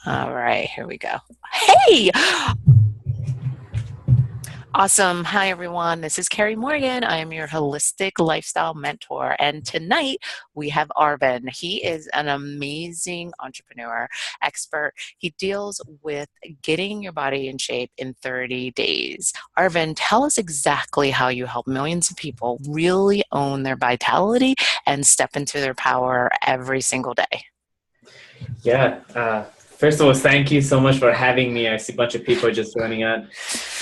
All right, here we go. Hey! Awesome. Hi, everyone. This is Carrie Morgan. I am your holistic lifestyle mentor. And tonight we have Arvin. He is an amazing entrepreneur, expert. He deals with getting your body in shape in 30 days. Arvin, tell us exactly how you help millions of people really own their vitality and step into their power every single day. Yeah. First of all, thank you so much for having me. I see a bunch of people just joining on.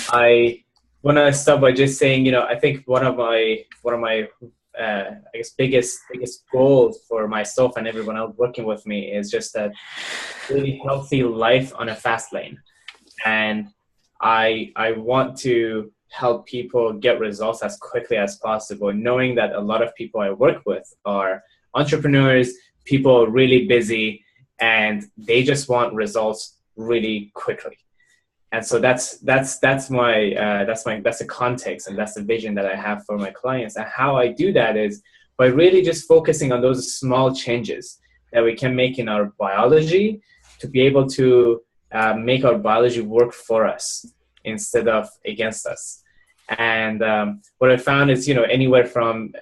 I want to start by just saying, I think one of my I guess biggest goals for myself and everyone else working with me is just that really healthy life on a fast lane. And I want to help people get results as quickly as possible, knowing that a lot of people I work with are entrepreneurs, people really busy, and they just want results really quickly. And so that's the context, and that's the vision that I have for my clients. And how I do that is by really just focusing on those small changes that we can make in our biology to be able to make our biology work for us instead of against us. And what I found is, anywhere from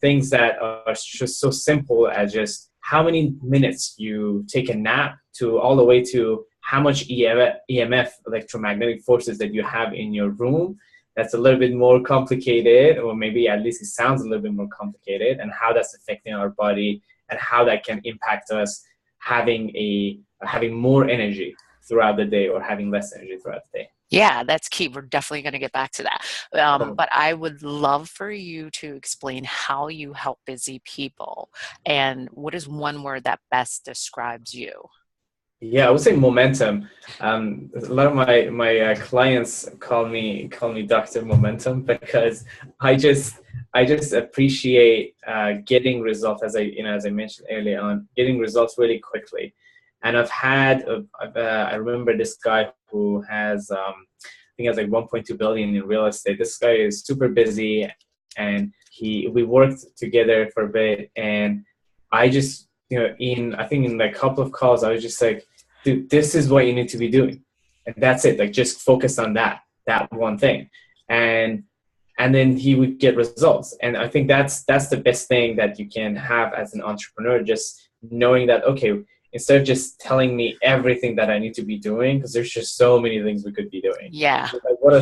things that are just so simple as just how many minutes you take a nap to all the way to how much EMF, electromagnetic forces, that you have in your room. That's a little bit more complicated, or maybe at least it sounds a little bit more complicated, and how that's affecting our body and how that can impact us having more energy throughout the day or having less energy throughout the day. Yeah, that's key. We're definitely going to get back to that. But I would love for you to explain how you help busy people and what is one word that best describes you? Yeah, I would say momentum. A lot of my clients call me Dr. Momentum because I just appreciate getting results, as I mentioned earlier on, getting results really quickly. And I remember this guy who has I think he has like 1.2 billion in real estate. This guy is super busy, and we worked together for a bit, and I just I think in like a couple of calls I was just like, dude, this is what you need to be doing, and that's it. Like, just focus on that one thing, and then he would get results. And I think that's the best thing that you can have as an entrepreneur, just knowing that, okay, instead of just telling me everything that I need to be doing, because there's just so many things we could be doing. Yeah. Like, what are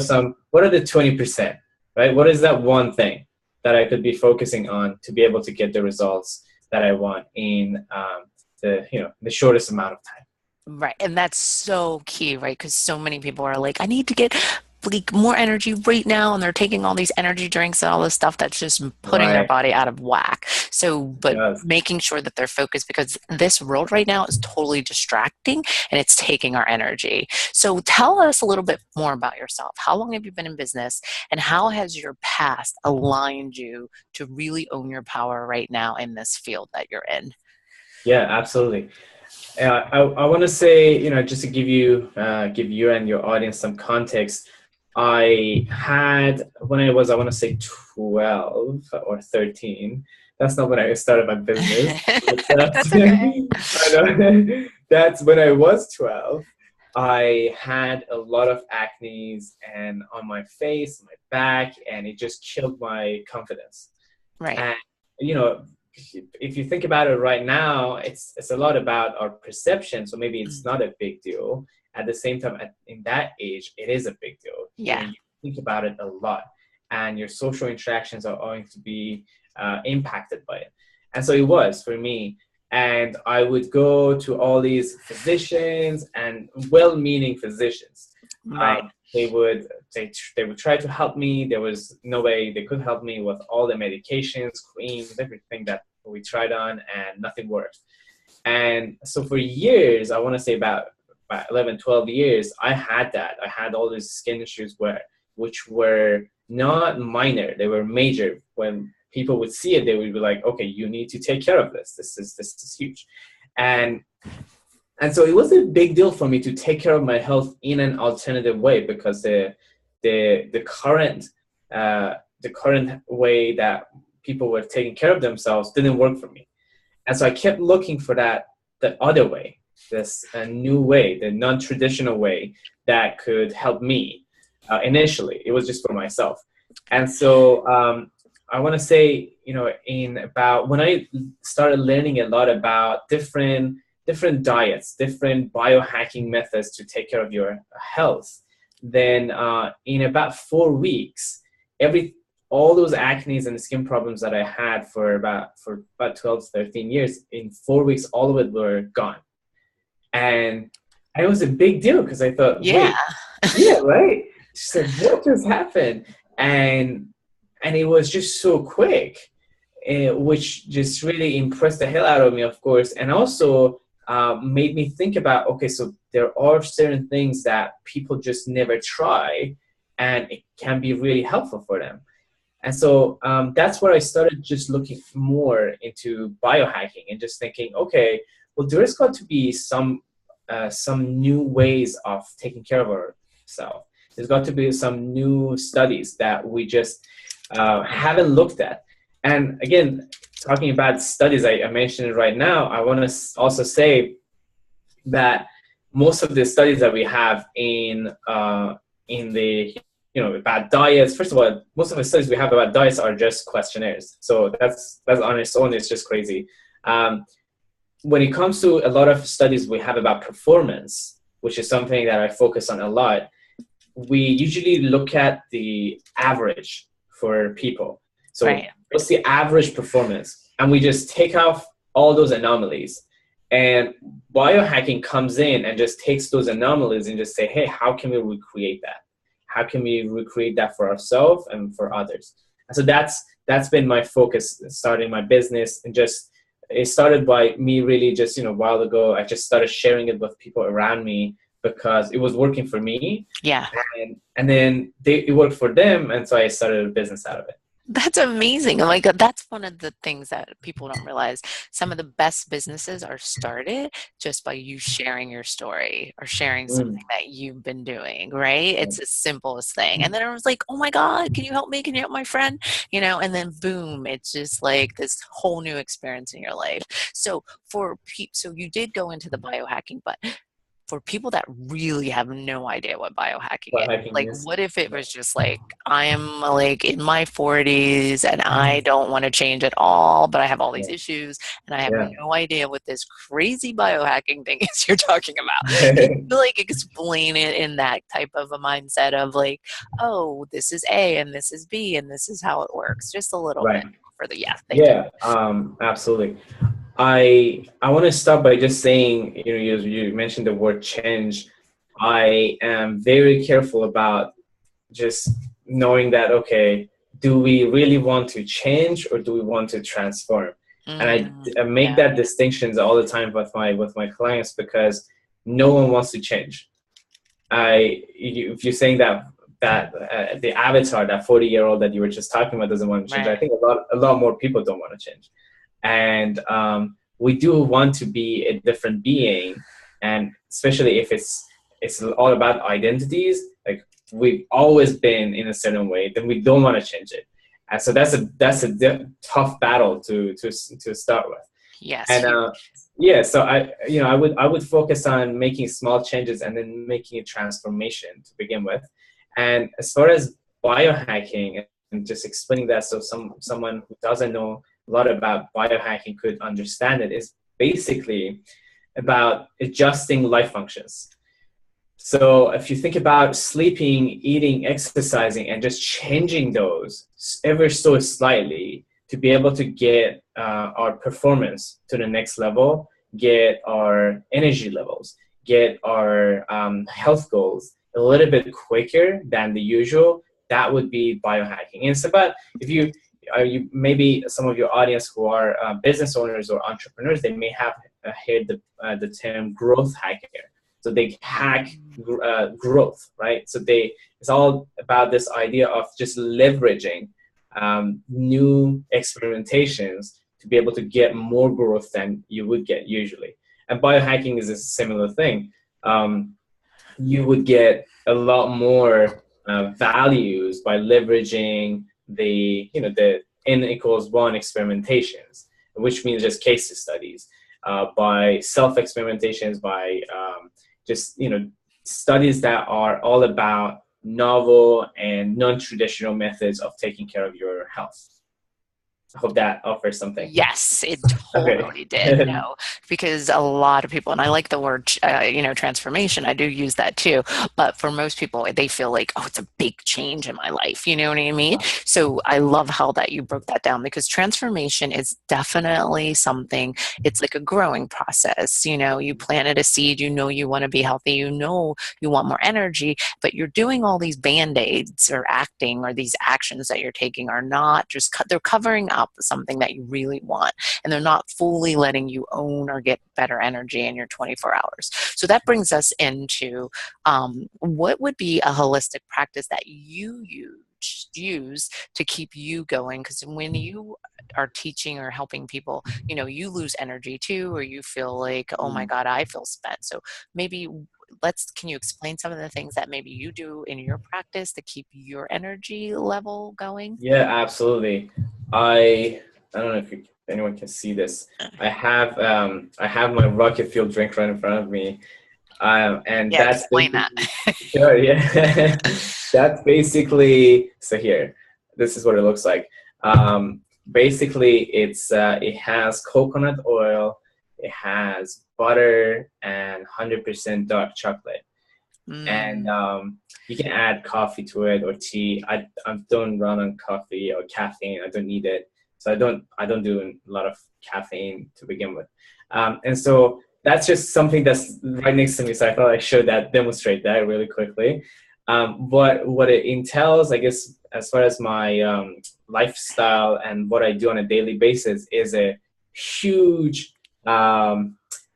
the 20%, right? What is that one thing that I could be focusing on to be able to get the results that I want in the shortest amount of time? Right. And that's so key, right? Because so many people are like, I need to get like more energy right now. And they're taking all these energy drinks and all this stuff that's just putting their Right. body out of whack. So, but Yes. making sure that they're focused, because this world right now is totally distracting and it's taking our energy. So tell us a little bit more about yourself. How long have you been in business, and how has your past aligned you to really own your power right now in this field that you're in? Yeah, absolutely. I want to say, just to give you and your audience some context. I had, when I want to say 12 or 13. That's not when I started my business. But That's okay. I know, that's when I was 12. I had a lot of acne and on my face, my back, and it just killed my confidence. Right. And you know, if you think about it right now, it's a lot about our perception. So maybe it's Mm. not a big deal. At the same time, in that age, it is a big deal. Yeah. You think about it a lot, and your social interactions are going to be impacted by it. And so it was for me. And I would go to all these physicians, and well-meaning physicians. Right. They would they would try to help me. There was no way they could help me with all the medications, creams, everything that we tried on, and nothing worked. And so for years, I want to say about 11, 12 years, I had that. I had all these skin issues which were not minor, they were major. When people would see it, they would be like, okay, you need to take care of this. This is huge. And so it was a big deal for me to take care of my health in an alternative way, because the current the current way that people were taking care of themselves didn't work for me. And so I kept looking for the other way. a new way, the non-traditional way that could help me. Initially, it was just for myself. And so I want to say, in about when I started learning a lot about different diets, different biohacking methods to take care of your health, then in about 4 weeks, all those acne and skin problems that I had for about 12, 13 years, in 4 weeks, all of it were gone. And it was a big deal because I thought, Yeah. wait, yeah, right? She said, what just happened? And it was just so quick, which just really impressed the hell out of me, of course. And also made me think about, okay, so there are certain things that people just never try, and it can be really helpful for them. And so that's where I started just looking more into biohacking and just thinking, okay, well, there's got to be some new ways of taking care of ourselves. There's got to be some new studies that we just haven't looked at. And again, talking about studies, I mentioned it right now. I want to also say that most of the studies that we have in the about diets. First of all, most of the studies we have about diets are just questionnaires. So that's on its own, it's just crazy. When it comes to a lot of studies we have about performance, which is something that I focus on a lot, we usually look at the average for people. So Right. what's the average performance? And we just take off all those anomalies. And biohacking comes in and just takes those anomalies and just say, hey, how can we recreate that? How can we recreate that for ourselves and for others? And so that's been my focus starting my business. And just it started by me really just a while ago. I just started sharing it with people around me because it was working for me. Yeah. And then it worked for them, and so I started a business out of it. That's amazing. Like, that's one of the things that people don't realize. Some of the best businesses are started just by you sharing your story or sharing something that you've been doing, right? It's the simplest thing. And then I was like, oh my God, can you help me? Can you help my friend? And then boom, it's just like this whole new experience in your life. So so you did go into the biohacking, but for people that really have no idea what biohacking is, like, what if it was just like, I am like in my 40s and I don't want to change at all, but I have all these issues and I have no idea what this crazy biohacking thing is you're talking about. Can you like explain it in that type of a mindset of like, oh, this is A and this is B and this is how it works? Just a little bit for the thank you. Absolutely. I want to start by just saying, you mentioned the word change. I am very careful about just knowing that, okay, do we really want to change or do we want to transform? And I make that distinctions all the time with my clients, because no one wants to change. If you're saying that the avatar, that 40-year-old that you were just talking about, doesn't want to change, I think a lot more people don't want to change. And we do want to be a different being, and especially if it's all about identities, like we've always been in a certain way, then we don't want to change it. And so that's a tough battle to start with. Yes. And so I would focus on making small changes and then making a transformation to begin with. And as far as biohacking, and just explaining that so someone who doesn't know a lot about biohacking could understand it, is basically about adjusting life functions. So if you think about sleeping, eating, exercising, and just changing those ever so slightly to be able to get our performance to the next level, get our energy levels, get our health goals a little bit quicker than the usual, that would be biohacking. And it's about, if you maybe some of your audience who are business owners or entrepreneurs, they may have heard the term growth hacker. So they hack growth, right? So it's all about this idea of just leveraging new experimentations to be able to get more growth than you would get usually. And biohacking is a similar thing. You would get a lot more values by leveraging the N=1 experimentations, which means just case studies. by self-experimentations, by just, studies that are all about novel and non-traditional methods of taking care of your health. I hope that offers something. Yes, it Okay. totally did. No, because a lot of people, and I like the word, transformation. I do use that too. But for most people, they feel like, oh, it's a big change in my life. You know what I mean? So I love how that you broke that down, because transformation is definitely something, it's like a growing process. You planted a seed, you want to be healthy, you want more energy, but you're doing all these band-aids or acting, or these actions that you're taking are not just, they're covering up something that you really want, and they're not fully letting you own or get better energy in your 24 hours. So that brings us into what would be a holistic practice that you use to keep you going, because when you are teaching or helping people, you lose energy too, or you feel like, oh my god, I feel spent. So maybe can you explain some of the things that maybe you do in your practice to keep your energy level going? Yeah, absolutely. I don't know if anyone can see this. I have my rocket fuel drink right in front of me, and Yeah, that's explain that. basically, sure, yeah. That's basically, so here. This is what it looks like. Basically, it has coconut oil, it has butter, and 100% dark chocolate. And you can add coffee to it or tea. I don't run on coffee or caffeine. I don't need it, so I don't do a lot of caffeine to begin with. And so that's just something that's right next to me. So I thought I should demonstrate that really quickly. What it entails, I guess, as far as my lifestyle and what I do on a daily basis, is a huge, I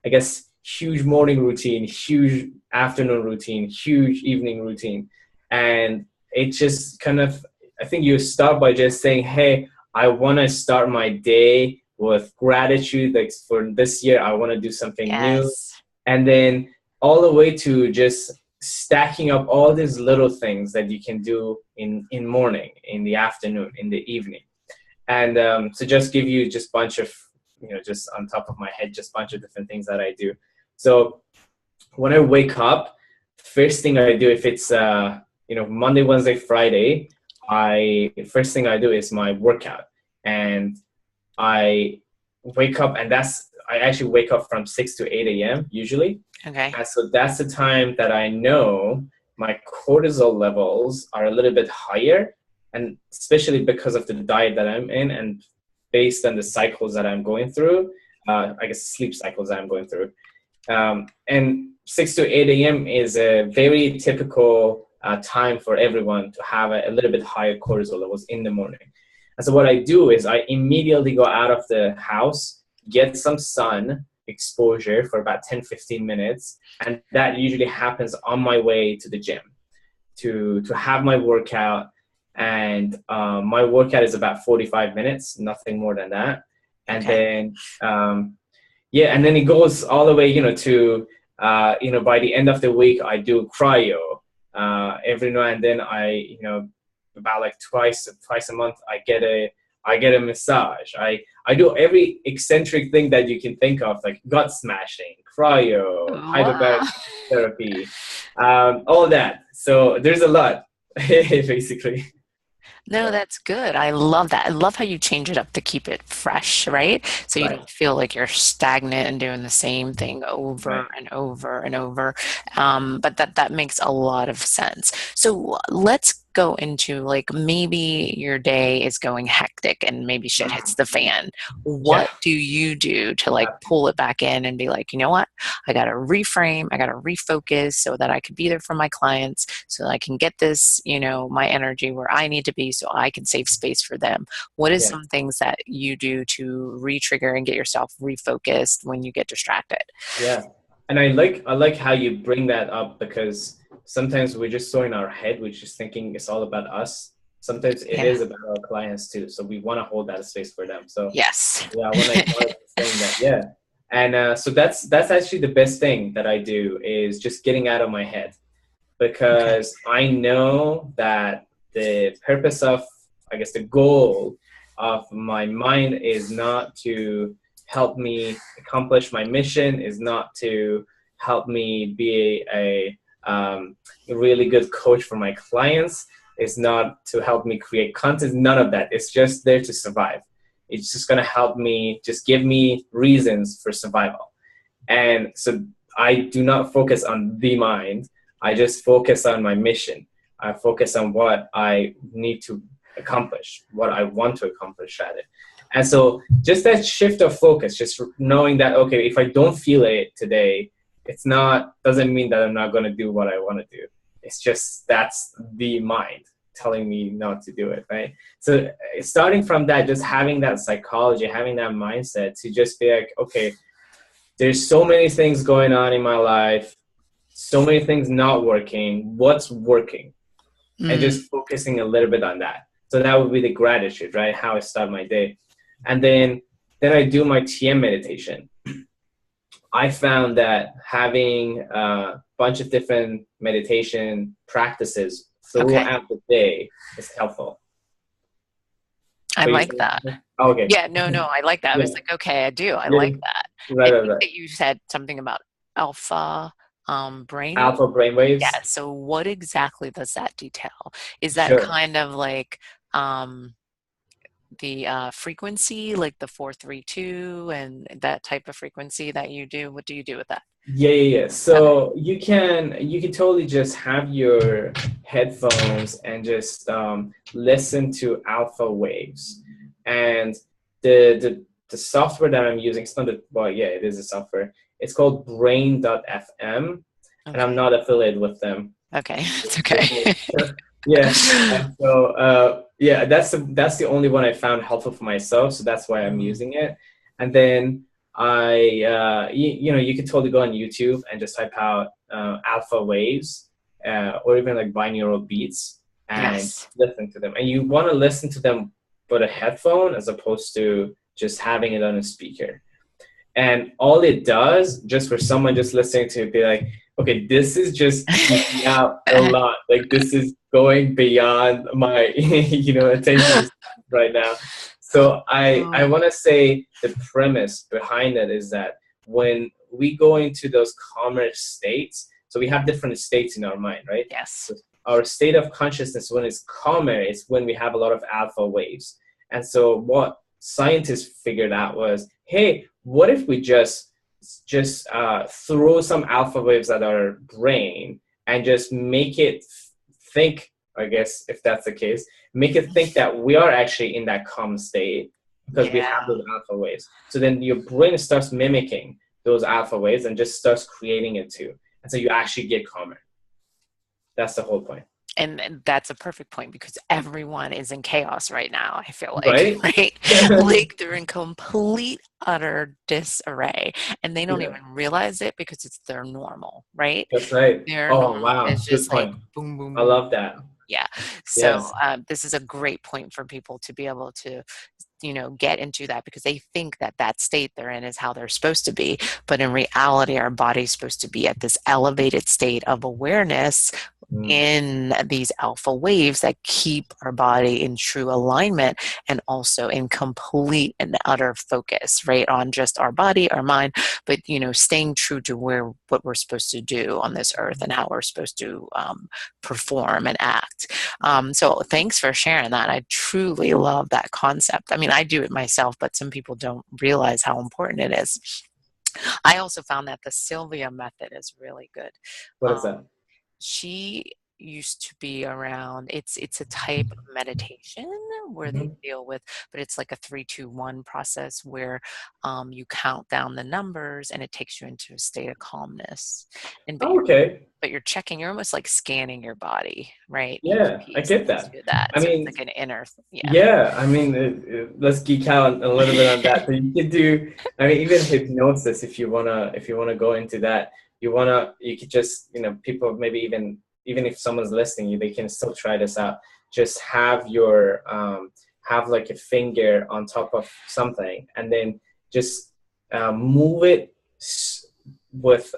guess, huge morning routine, huge afternoon routine, huge evening routine. And it just kind of, I think you start by just saying, hey, I want to start my day with gratitude. Like, for this year, I want to do something new. Yes. And then all the way to just stacking up all these little things that you can do in morning, in the afternoon, in the evening. And to just give you just bunch of, just on top of my head, just bunch of different things that I do. So when I wake up, first thing I do, if it's Monday, Wednesday, Friday, first thing I do is my workout. And I wake up, and I actually wake up from 6 to 8 a.m. usually. Okay. And so that's the time that I know my cortisol levels are a little bit higher, and especially because of the diet that I'm in, and based on the cycles that I'm going through, I guess sleep cycles that I'm going through. And 6 to 8 a.m. is a very typical time for everyone to have a little bit higher cortisol levels in the morning. And so what I do is I immediately go out of the house, get some sun exposure for about 10-15 minutes. And that usually happens on my way to the gym to have my workout. And my workout is about 45 minutes, nothing more than that. And then and then it goes all the way, to, by the end of the week, I do cryo. Every now and then about like twice a month, I get a massage. I do every eccentric thing that you can think of, like gut smashing, cryo, hyperbaric therapy, all that. So there's a lot, basically. No, that's good. I love that. I love how you change it up to keep it fresh, right? So you don't feel like you're stagnant and doing the same thing over and over and over. But that makes a lot of sense. So let's go into, like, maybe your day is going hectic and maybe shit hits the fan. What do you do to, like, pull it back in and be like, you know what? I got to reframe, I got to refocus so that I can be there for my clients, so that I can get this, my energy where I need to be, so I can save space for them. What is some things that you do to re-trigger and get yourself refocused when you get distracted? Yeah. And I like how you bring that up, because sometimes we're just so in our head, we're just thinking it's all about us. Sometimes it is about our clients too. So we want to hold that space for them. So yes. I want to acknowledge saying that. Yeah. And so that's actually the best thing that I do, is just getting out of my head, because I know that the purpose of, I guess, the goal of my mind is not to help me accomplish my mission, is not to help me be a really good coach for my clients. It's not to help me create content. None of that. It's just there to survive. It's just going to help me, just give me reasons for survival. And so I do not focus on the mind. I just focus on my mission. I focus on what I need to accomplish, what I want to accomplish at it. And so just that shift of focus, just knowing that, okay, if I don't feel it today, doesn't mean that I'm not going to do what I want to do. It's just, that's the mind telling me not to do it, right? So starting from that, just having that psychology, having that mindset to just be like, okay, there's so many things going on in my life, so many things not working. What's working? And just focusing a little bit on that. So that would be the gratitude, right? How I start my day. And then I do my TM meditation. I found that having a bunch of different meditation practices throughout the day is helpful. I like that. Oh, okay. Yeah, no, I like that. I was like, okay, I do. I like that. Right, I think that you said something about alpha brain. Alpha brain waves. Yeah. So what exactly does that detail? Is that kind of like the frequency, like the 432 and that type of frequency that you do? What do you do with that? Yeah. So you can totally just have your headphones and just listen to alpha waves. And the software that I'm using, it is a software. It's called brain.fm, and I'm not affiliated with them. Okay, it's okay. Yeah. And so that's the only one I found helpful for myself. So that's why I'm using it. And then you can totally go on YouTube and just type out alpha waves or even like binaural beats and listen to them. And you want to listen to them with a headphone as opposed to just having it on a speaker. And all it does, just for someone just listening to it, be like, okay, this is just geeking out a lot. Like, this is going beyond my attention right now. So I want to say the premise behind it is that when we go into those calmer states, so we have different states in our mind, right? Yes. So our state of consciousness, when it's calmer, is when we have a lot of alpha waves. And so what scientists figured out was, hey, what if we just throw some alpha waves at our brain and just make it think, I guess, if that's the case, make it think that we are actually in that calm state because we have those alpha waves. So then your brain starts mimicking those alpha waves and just starts creating it too. And so you actually get calmer. That's the whole point. And that's a perfect point because everyone is in chaos right now, I feel like, right? Like they're in complete, utter disarray and they don't even realize it because it's their normal, right? That's right. Wow. It's just good like point. boom, boom, I love that. Yeah. So this is a great point for people to be able to get into that because they think that state they're in is how they're supposed to be. But in reality, our body's supposed to be at this elevated state of awareness in these alpha waves that keep our body in true alignment and also in complete and utter focus, right, on just our body, our mind, but, staying true to what we're supposed to do on this earth and how we're supposed to perform and act. So thanks for sharing that. I truly love that concept. I mean, I do it myself, but some people don't realize how important it is. I also found that the Sylvia method is really good. What is that? She used to be around, it's a type of meditation where they deal with, but it's like a 3-2-1 process where you count down the numbers and it takes you into a state of calmness. And but you're checking, you're almost like scanning your body, right? Yeah, I get that. I mean, it's like an inner I mean, let's geek out a little bit on that. So you can do, even hypnosis if you wanna go into that. You could just, people maybe even if someone's listening, they can still try this out. Just have your have like a finger on top of something, and then just move it with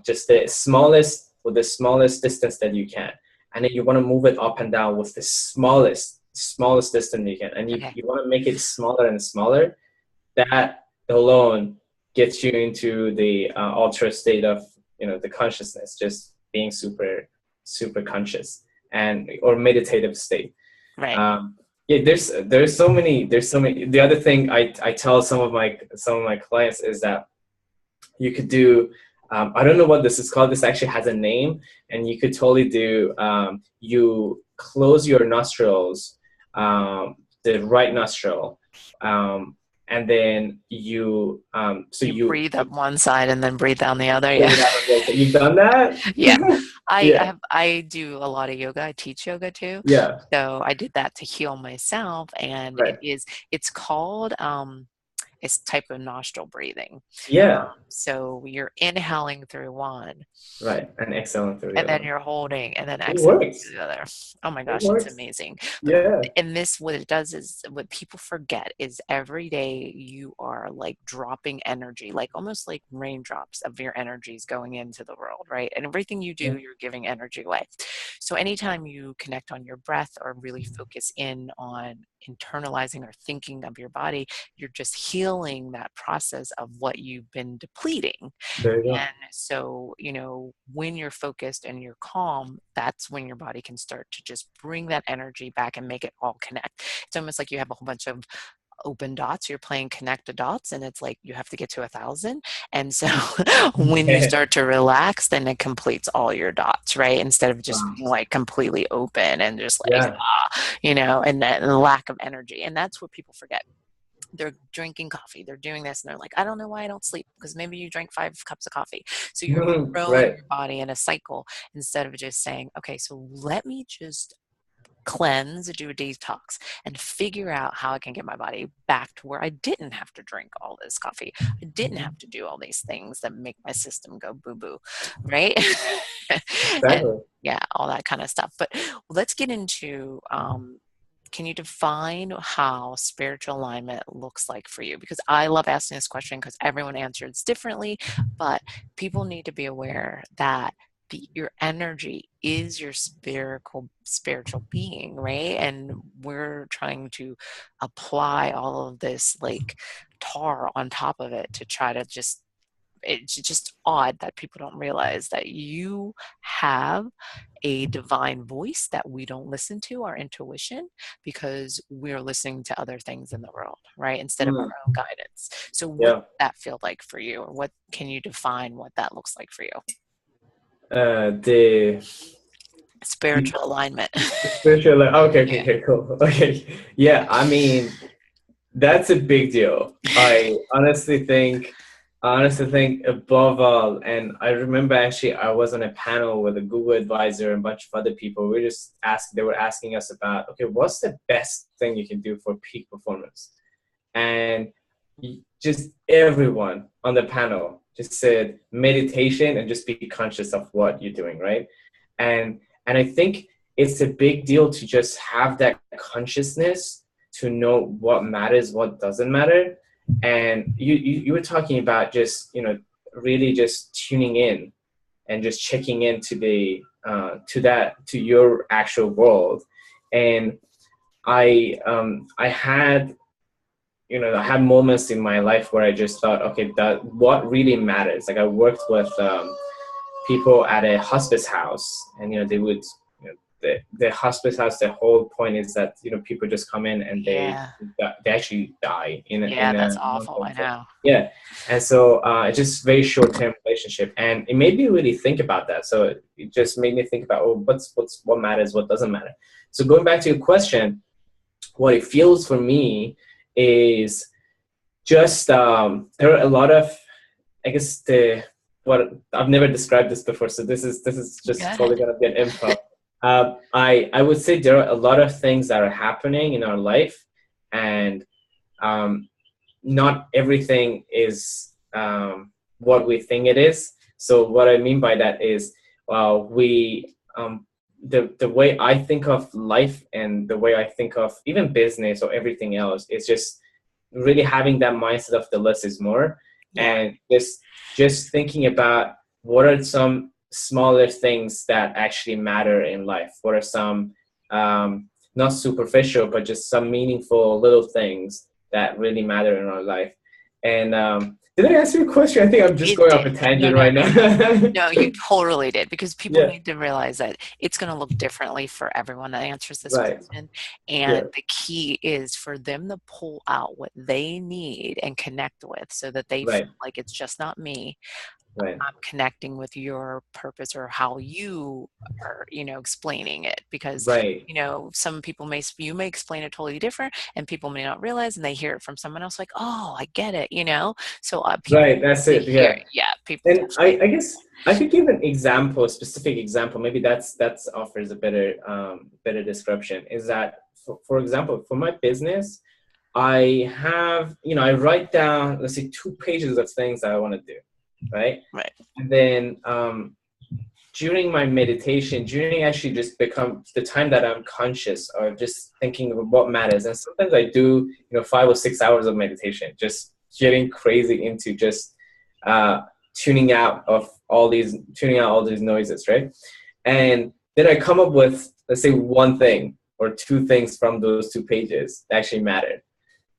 just the smallest distance that you can, and then you want to move it up and down with the smallest distance you can, and you want to make it smaller and smaller. That alone gets you into the ultra state of, the consciousness, just being super, super conscious, and or meditative state. Right. Yeah, there's so many. The other thing I tell some of my clients is that you could do, I don't know what this is called. This actually has a name, and you could totally do, you close your nostrils, the right nostril, and then You breathe up one side and then breathe down the other. Yeah. you've done that? Yeah. Yeah, I do a lot of yoga. I teach yoga too. yeah, So I did that to heal myself, and right, it's called it's type of nostril breathing. yeah, So you're inhaling through one, right, and exhaling through the and other then one. you're holding, and then It exhaling works. through the other. Oh my It gosh, it's works. amazing. But Yeah. in this, what it does is, what people forget is every day you are like dropping energy, like almost like raindrops of your energies going into the world, right? And everything you do, Yeah. you're giving energy away. So anytime you connect on your breath or really focus in on internalizing or thinking of your body, you're just healing that process of what you've been depleting. There you go. And so, when you're focused and you're calm, that's when your body can start to just bring that energy back and make it all connect. It's almost like you have a whole bunch of open dots. You're playing connect the dots, and it's like you have to get to 1,000. And so when you start to relax, then it completes all your dots, right? Instead of just Wow. being like completely open and just like, Yeah. and the lack of energy. And that's what people forget. They're drinking coffee, they're doing this, and they're like, I don't know why I don't sleep, because maybe you drank 5 cups of coffee. So you're throwing Right. your body in a cycle instead of just saying, okay, so let me just cleanse, do a detox, and figure out how I can get my body back to where I didn't have to drink all this coffee. I didn't have to do all these things that make my system go boo boo, right? And Exactly. yeah, all that kind of stuff. But let's get into can you define how spiritual alignment looks like for you? Because I love asking this question because everyone answers differently, but people need to be aware that your energy is your spiritual being, right? And we're trying to apply all of this like tar on top of it to try to just, it's just odd that people don't realize that you have a divine voice that we don't listen to, our intuition, because we're listening to other things in the world, right? Instead of our own guidance. So what Yeah. does that feel like for you? Or what can you define what that looks like for you? The Spiritual alignment. spiritual. Okay. Okay. Yeah. Okay. Cool. Okay. Yeah. I mean, that's a big deal. I honestly think above all, and I remember actually I was on a panel with a Google advisor and a bunch of other people. They were asking us about, okay, what's the best thing you can do for peak performance? And just everyone on the panel just said meditation and just be conscious of what you're doing, right? And I think it's a big deal to just have that consciousness to know what matters, what doesn't matter. And you were talking about just, really just tuning in and just checking into to your actual world. And I had moments in my life where I just thought, okay, that what really matters. Like I worked with people at a hospice house, and they would, the hospice house. The whole point is that people just come in and they Yeah. they actually die in Yeah, a that's awful. I know. yeah. And so it's just very short term relationship, and it made me really think about that. So it just made me think about, oh, what matters, what doesn't matter. So going back to your question, what it feels for me is just there are a lot of, I guess, what I've never described this before, so this is Go just totally ahead. gonna be an improv. I would say there are a lot of things that are happening in our life, and not everything is what we think it is. So what I mean by that is, the way I think of life and the way I think of even business or everything else is just really having that mindset of the less is more, Yeah. and just thinking about what are some smaller things that actually matter in life. What are some not superficial, but just some meaningful little things that really matter in our life. And did I answer your question? I think I'm just It going did. off a No, tangent no, right no, now. no, you totally did, because people Yeah, need to realize that it's going to look differently for everyone that answers this right. question. Yeah, And the key is for them to pull out what they need and connect with so that they feel right, like it's just not me. right, I'm connecting with your purpose or how you are, explaining it, because, right. some people you may explain it totally different and people may not realize, and they hear it from someone else like, oh, I get it. So people Right, that's to it. hear, Yeah. yeah, people And definitely. I guess I could give an example, a specific example. Maybe that's offers a better description. Is that for example, for my business, I have, I write down, let's say, 2 pages of things that I want to do, right? Right. And then during my meditation, during actually just become the time that I'm conscious or just thinking of what matters. And sometimes I do, 5 or 6 hours of meditation, just getting crazy into just uh, tuning out all these noises, right? And then I come up with, let's say, one thing or two things from those 2 pages that actually matter.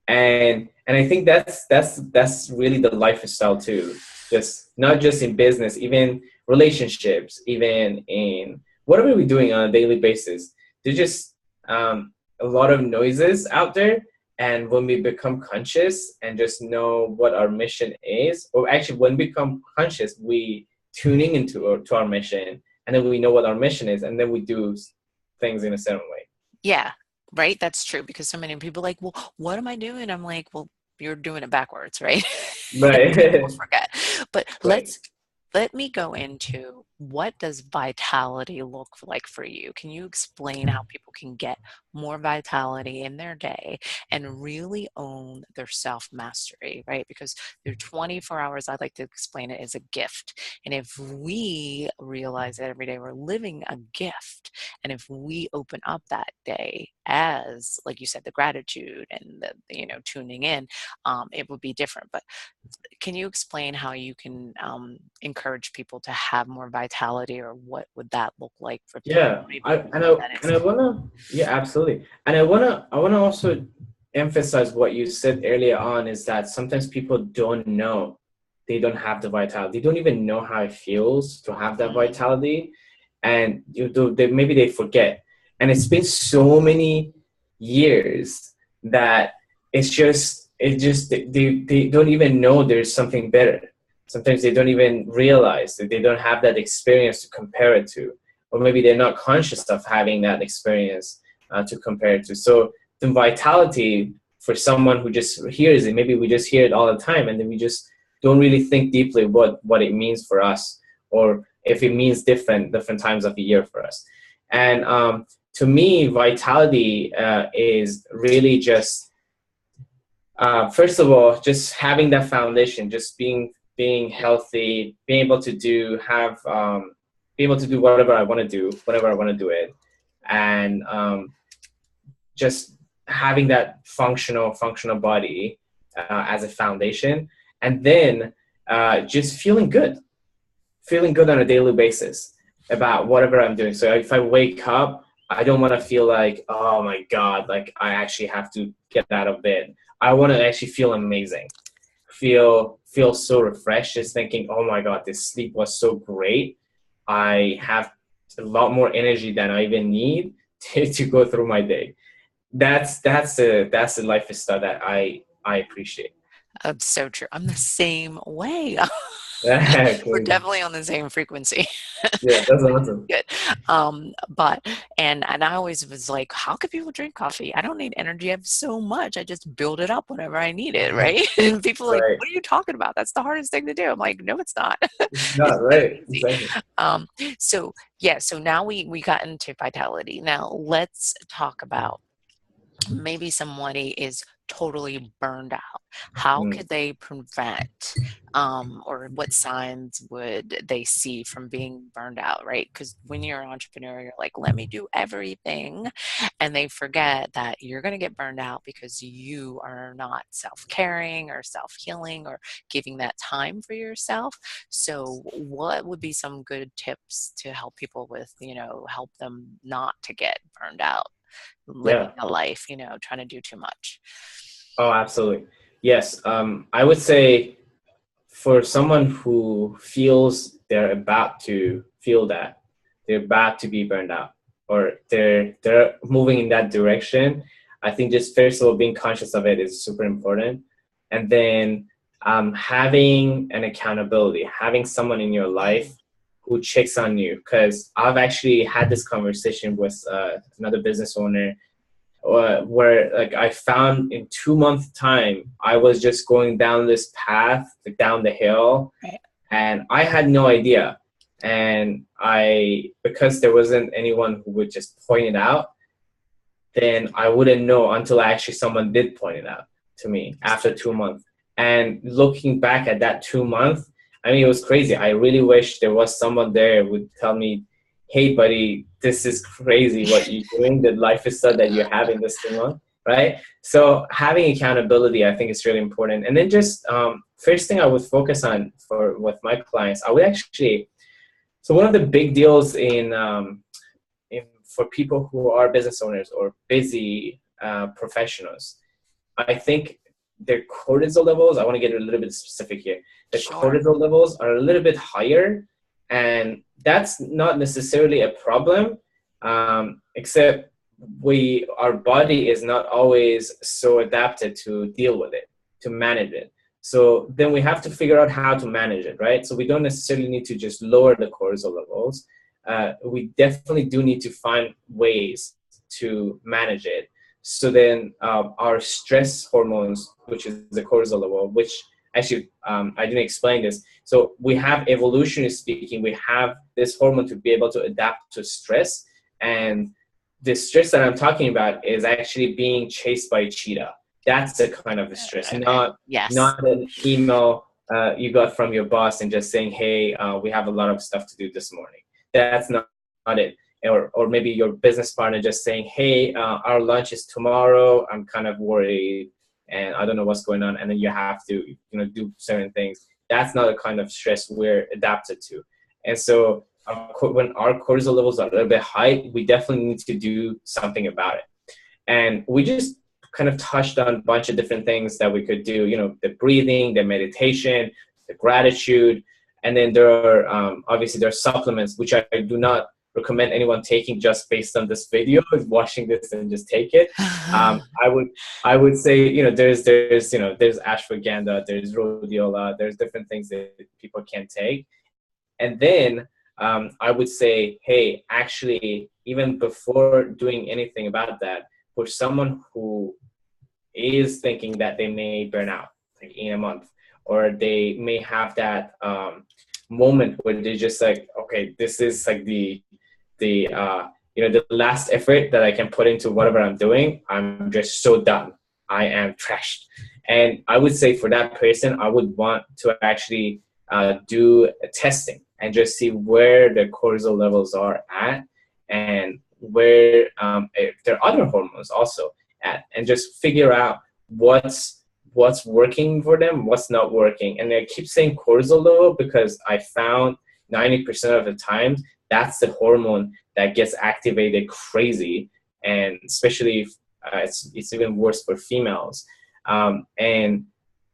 And I think that's really the lifestyle too. Just not just in business, even relationships, even in whatever we're doing on a daily basis. There's just a lot of noises out there, and when we become conscious and just know what our mission is, or actually when we become conscious, we tuning into to our mission, and then we know what our mission is, and then we do things in a certain way. Yeah, right. That's true, because so many people are like, well, what am I doing? I'm like, well, you're doing it backwards, right? People Right. forget. But Right. let me go into, what does vitality look like for you? Can you explain how people can get more vitality in their day and really own their self mastery, right? Because their 24 hours, I like to explain it as a gift. And if we realize that every day we're living a gift, and if we open up that day as, like you said, the gratitude and the tuning in, it would be different. But can you explain how you can encourage people to have more vitality, or what would that look like for people Yeah, maybe I in and the I and I minutes? wanna yeah, absolutely. And I wanna also emphasize what you said earlier on, is that sometimes people don't know they don't have the vitality. They don't even know how it feels to have that Mm, vitality, and maybe they forget. And it's been so many years that they don't even know there's something better. Sometimes they don't even realize that they don't have that experience to compare it to, or maybe they're not conscious of having that experience to compare it to. So the vitality for someone who just hears it, maybe we just hear it all the time, and then we just don't really think deeply what it means for us, or if it means different times of the year for us. And to me, vitality is really just first of all, just having that foundation, just being healthy, being able to be able to do whatever I want to do, whenever I want to do it, and just having that functional body as a foundation, and then just feeling good on a daily basis about whatever I'm doing. So if I wake up, I don't want to feel like, oh my God, like I actually have to get out of bed. I want to actually feel amazing, feel so refreshed, just thinking, oh my God, this sleep was so great. I have a lot more energy than I even need to go through my day. That's a lifestyle that I appreciate. so true. I'm the same way. We're Crazy. definitely on the same frequency. Yeah, that's awesome. Good. But and I always was like, how could people drink coffee? I don't need energy. I have so much. I just build it up whenever I need it, right? And people are like, Right. what are you talking about? That's the hardest thing to do. I'm like, no, it's not. It's It's not so right. easy. Exactly. Um, so yeah, so now we got into vitality. Now let's talk about, maybe somebody is totally burned out. How Mm. could they prevent, or what signs would they see from being burned out, right? Because when you're an entrepreneur, you're like, let me do everything. And they forget that you're going to get burned out because you are not self caring or self healing or giving that time for yourself. So, what would be some good tips to help people with, help them not to get burned out? Living Yeah. a life, trying to do too much. Oh, absolutely. Yes, I would say for someone who feels they're about to feel that, they're about to be burned out, or they're moving in that direction, I think just first of all being conscious of it is super important, and then having an accountability, having someone in your life who checks on you. Because I've actually had this conversation with another business owner where like I found in 2 months time I was just going down this path, like down the hill, Right. and I had no idea. And I, because there wasn't anyone who would just point it out, then I wouldn't know until actually someone did point it out to me after 2 months. And looking back at that 2 months, I mean, it was crazy. I really wish there was someone there who would tell me, hey, buddy, this is crazy what you're doing, the lifestyle that you have in this 2 months, right? So having accountability, I think is really important. And then just first thing I would focus on for with my clients, I would actually, so one of the big deals for people who are business owners or busy professionals, I think their cortisol levels, I want to get a little bit specific here. The Sure. cortisol levels are a little bit higher, and that's not necessarily a problem, except our body is not always so adapted to deal with it, to manage it. So then we have to figure out how to manage it, right? So we don't necessarily need to just lower the cortisol levels. We definitely do need to find ways to manage it. So then our stress hormones, which is the cortisol level, which actually I didn't explain this. So we have, evolutionarily speaking, we have this hormone to be able to adapt to stress. And the stress that I'm talking about is actually being chased by a cheetah. That's the kind of the stress, Okay. Yes. not an email you got from your boss and just saying, hey, we have a lot of stuff to do this morning. That's not it. Or maybe your business partner just saying, hey, our lunch is tomorrow, I'm kind of worried and I don't know what's going on, and then you have to do certain things. That's not the kind of stress we're adapted to. And so when our cortisol levels are a little bit high, we definitely need to do something about it. And we just kind of touched on a bunch of different things that we could do, the breathing, the meditation, the gratitude. And then there are obviously there are supplements, which I do not recommend anyone taking just based on this video, is watching this and just take it. I would say, there's ashwagandha, there's rhodiola, there's different things that people can take. And then I would say, hey, actually, even before doing anything about that, for someone who is thinking that they may burn out like in a month, or they may have that moment where they're just like, okay, this is like the the last effort that I can put into whatever I'm doing. I'm just so done. I am trashed. And I would say for that person, I would want to actually do a testing and just see where the cortisol levels are at, and where if there are other hormones also at, and just figure out what's working for them, what's not working. And I keep saying cortisol level because I found 90% of the time that's the hormone that gets activated crazy, and especially if, it's even worse for females. And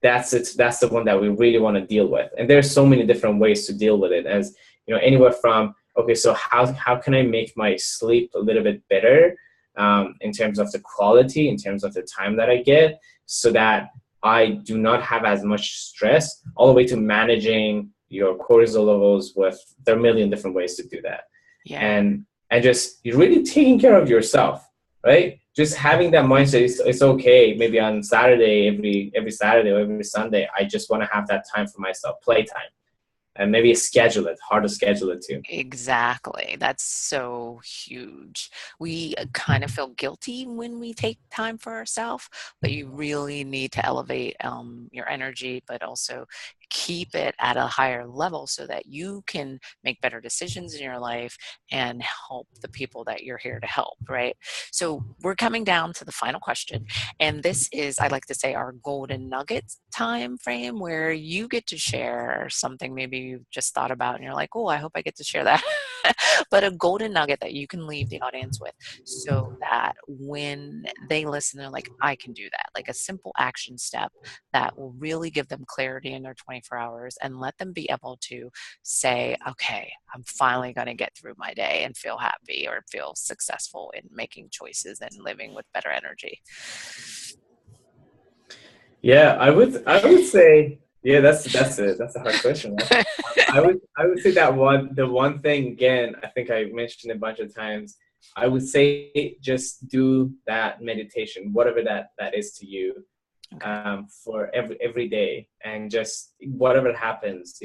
that's the one that we really want to deal with. And there's so many different ways to deal with it, as anywhere from, okay, so how can I make my sleep a little bit better, in terms of the quality, in terms of the time that I get, so that I do not have as much stress, all the way to managing your cortisol levels. There are a million different ways to do that. Yeah. And just you're really taking care of yourself, right? Just having that mindset, it's okay. Maybe on Saturday, every Saturday or every Sunday, I just want to have that time for myself, playtime. And maybe schedule it, hard to schedule it too. Exactly. That's so huge. We kind of feel guilty when we take time for ourselves, but you really need to elevate your energy, but also keep it at a higher level so that you can make better decisions in your life and help the people that you're here to help, right? So we're coming down to the final question. And this is, I like to say, our golden nugget time frame, where you get to share something maybe you've just thought about and you're like, oh, I hope I get to share that. but a golden nugget that you can leave the audience with so that when they listen, they're like, I can do that. Like a simple action step that will really give them clarity in their 24 hours and let them be able to say, okay, I'm finally going to get through my day and feel happy or feel successful in making choices and living with better energy. Yeah, I would say, yeah, that's a hard question, right? I would say that the one thing, again, I think I mentioned a bunch of times, I would say just do that meditation, whatever that is to you, Okay. for every day, and just whatever happens,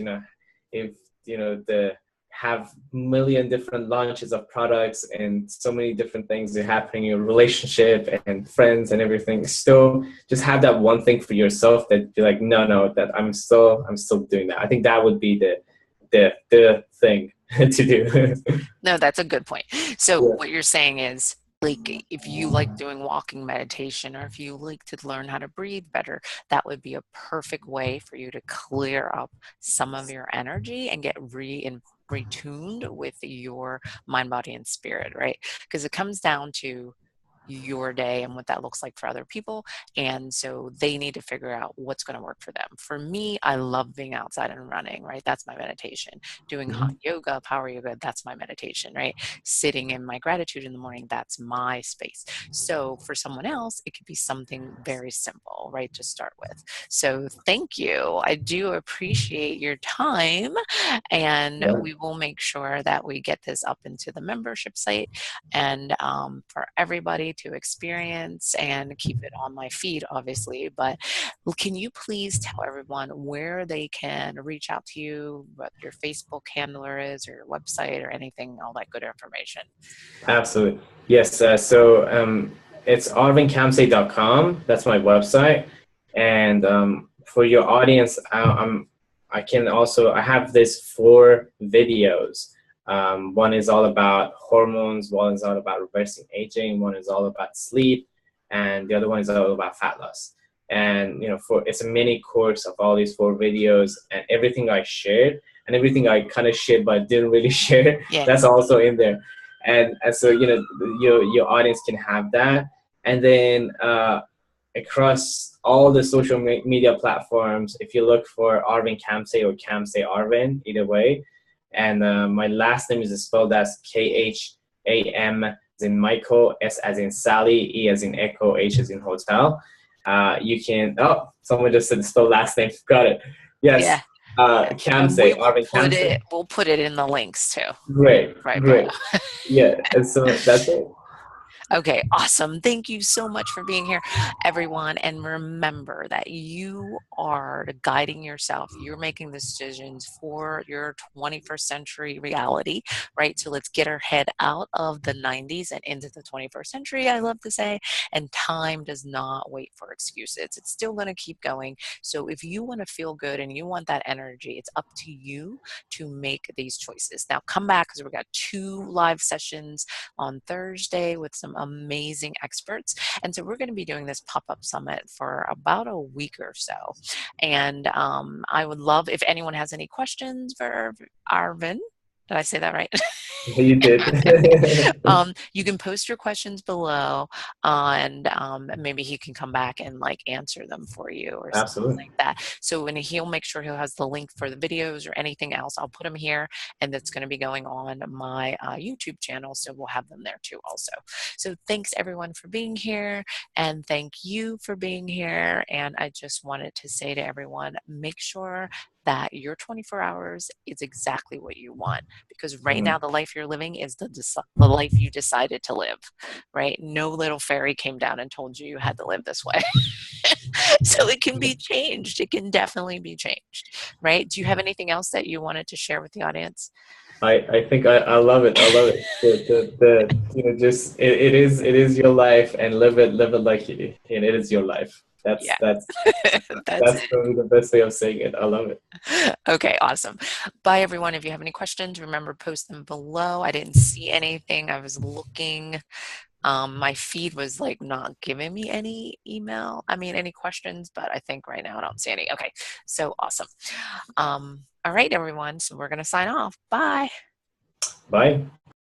if the have million different launches of products and so many different things are happening in your relationship and friends and everything, still just have that one thing for yourself that you're like, no, that I'm still doing that. I think that would be the thing to do. No, that's a good point. So Yeah. what you're saying is, like, if you like doing walking meditation or if you like to learn how to breathe better, that would be a perfect way for you to clear up some of your energy and get retuned with your mind, body, and spirit, right? Because it comes down to your day and what that looks like for other people. And so they need to figure out what's going to work for them. For me, I love being outside and running, right? That's my meditation. Doing hot Mhm. yoga, power yoga, that's my meditation, right? Sitting in my gratitude in the morning, that's my space. So for someone else, it could be something very simple, right, to start with. So thank you. I do appreciate your time. And Yeah, we will make sure that we get this up into the membership site and for everybody to experience and keep it on my feed, obviously. But can you please tell everyone where they can reach out to you, what your Facebook handler is, or your website, or anything, all that good information? absolutely. Yes. So it's arvinkhamseh.com. That's my website. And for your audience, I have this 4 videos. One is all about hormones, one is all about reversing aging, one is all about sleep, and the other one is all about fat loss. And it's a mini course of all these 4 videos, and everything I shared and everything I kind of shared but didn't really share, Yeah. that's also in there. And so your audience can have that. And then across all the social media platforms, if you look for Arvin Khamseh or Khamseh Arvin, either way. And my last name is spelled as Kham as in Michael, S as in Sally, E as in Echo, H as in Hotel. You can, oh, someone just said spell last name. Got it. Yes. Yeah. And we Khamseh, will Arvin Khamseh. we'll put it in the links too, Great, right below. great. Yeah, and so that's it. Okay, awesome. Thank you so much for being here, everyone. And remember that you are guiding yourself. You're making the decisions for your 21st century reality, right? So let's get our head out of the 90s and into the 21st century, I love to say. And time does not wait for excuses. It's still going to keep going. So if you want to feel good and you want that energy, it's up to you to make these choices. Now come back because we've got 2 live sessions on Thursday with some amazing experts. And so we're going to be doing this pop-up summit for about a week or so. And I would love if anyone has any questions for Arvin. Did I say that right? You did. You can post your questions below, and maybe he can come back and like answer them for you or something Absolutely. like that. So when he'll make sure he has the link for the videos or anything else, I'll put them here, and that's going to be going on my YouTube channel. So we'll have them there too, also. So thanks everyone for being here, and thank you for being here. And I just wanted to say to everyone, make sure that your 24 hours is exactly what you want, because right now the life you're living is the life you decided to live, right? No little fairy came down and told you you had to live this way. So it can be changed. It can definitely be changed, right? Do you have anything else that you wanted to share with the audience? I think I love it. I love it. Just it is your life, and live it like and it is your life. That's Yeah, that's that's that's it. probably the best way of saying it. I love it. Okay, awesome. Bye, everyone. If you have any questions, remember, post them below. I didn't see anything. I was looking. My feed was like not giving me any any questions, but I think right now I don't see any. Okay, so awesome. All right, everyone. So we're going to sign off. Bye. Bye.